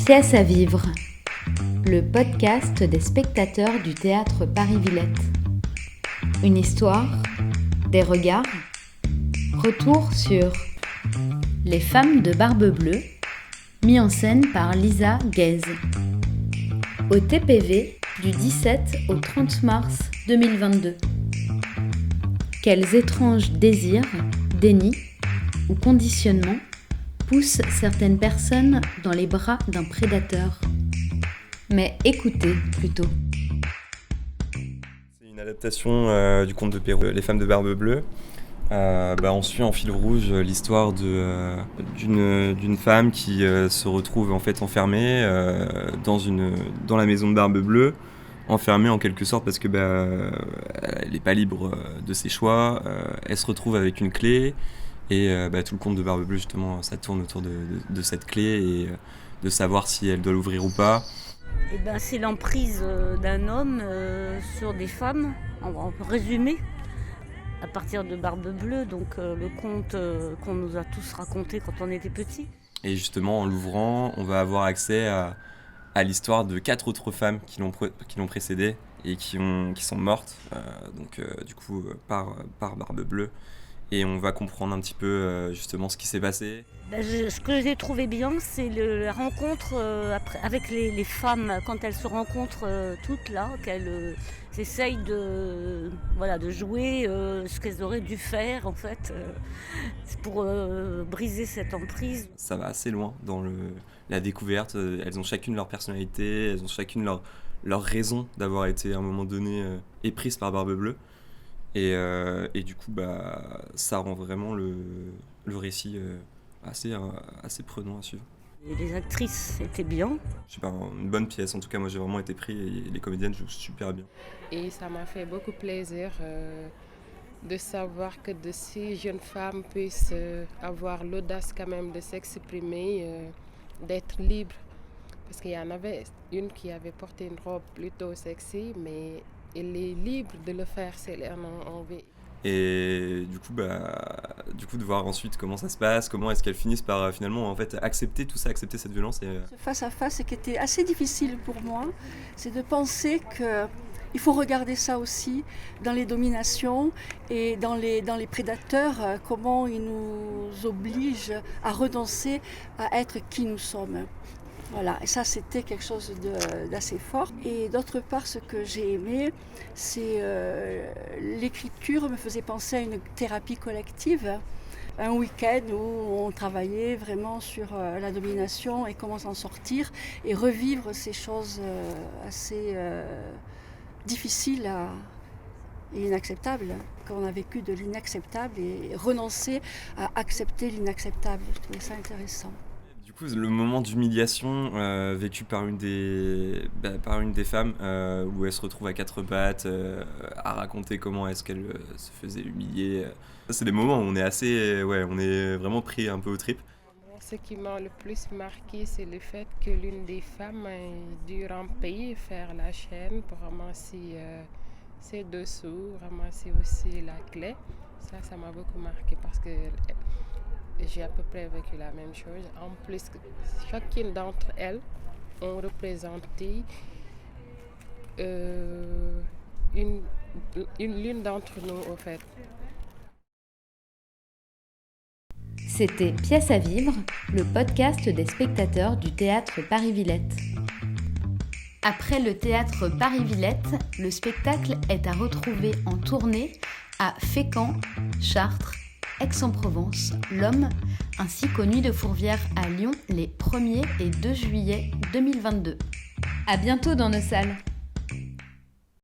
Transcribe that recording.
Pièce à vivre, le podcast des spectateurs du théâtre Paris-Villette. Une histoire, des regards, retour sur Les femmes de barbe bleue, mis en scène par Lisa Guèze. Au TPV du 17 au 30 mars 2022. Quels étranges désirs, dénis ou conditionnements poussent certaines personnes dans les bras d'un prédateur? Mais écoutez plutôt. C'est une adaptation du conte de Perrault, Les femmes de barbe bleue. On suit en fil rouge l'histoire d'une femme qui se retrouve en fait enfermée dans la maison de barbe bleue, enfermée en quelque sorte parce que elle n'est pas libre de ses choix. Elle se retrouve avec une clé et tout le conte de barbe bleue justement ça tourne autour de cette clé et de savoir si elle doit l'ouvrir ou pas. C'est l'emprise d'un homme sur des femmes, en résumé, à partir de Barbe Bleue, donc le conte qu'on nous a tous raconté quand on était petits. Et justement, en l'ouvrant, on va avoir accès à l'histoire de 4 autres femmes qui l'ont précédée et qui sont mortes, par Barbe Bleue. Et on va comprendre un petit peu justement ce qui s'est passé. Ce que j'ai trouvé bien, c'est la rencontre avec les femmes, quand elles se rencontrent toutes là, qu'elles essayent de jouer ce qu'elles auraient dû faire en fait, pour briser cette emprise. Ça va assez loin dans la découverte. Elles ont chacune leur personnalité, elles ont chacune leur raison d'avoir été à un moment donné éprises par Barbe Bleue. Et du coup, ça rend vraiment le récit assez prenant à suivre. Et les actrices étaient bien. Une bonne pièce. En tout cas, moi, j'ai vraiment été pris et les comédiennes jouent super bien. Et ça m'a fait beaucoup plaisir de savoir que de ces jeunes femmes puissent avoir l'audace quand même de s'exprimer, d'être libres. Parce qu'il y en avait une qui avait porté une robe plutôt sexy, mais elle est libre de le faire si elle en a envie. Et du coup, de voir ensuite comment ça se passe, comment est-ce qu'elles finissent par finalement en fait accepter tout ça, accepter cette violence. Ce face-à-face, ce qui était assez difficile pour moi, c'est de penser qu'il faut regarder ça aussi dans les dominations et dans les prédateurs, comment ils nous obligent à renoncer à être qui nous sommes. Voilà, et ça c'était quelque chose d'assez fort. Et d'autre part, ce que j'ai aimé, c'est l'écriture me faisait penser à une thérapie collective. Un week-end où on travaillait vraiment sur la domination et comment s'en sortir et revivre ces choses assez difficiles et inacceptables. Quand on a vécu de l'inacceptable et renoncer à accepter l'inacceptable. Je trouvais ça intéressant. Du coup, le moment d'humiliation vécu par une des femmes où elle se retrouve à 4 pattes à raconter comment est-ce qu'elle se faisait humilier. C'est des moments où on est vraiment pris un peu aux tripes. Ce qui m'a le plus marqué, c'est le fait que l'une des femmes a dû ramper, faire la chaîne pour ramasser ses dessous, ramasser aussi la clé. Ça m'a beaucoup marqué parce que j'ai à peu près vécu la même chose. En plus, chacune d'entre elles ont représenté l'une d'entre nous, en fait. C'était Pièce à vivre, le podcast des spectateurs du théâtre Paris-Villette. Après le théâtre Paris-Villette, le spectacle est à retrouver en tournée à Fécamp, Chartres, Aix-en-Provence, Lomme, ainsi qu'aux Nuits de Fourvière à Lyon les 1er et 2 juillet 2022. À bientôt dans nos salles.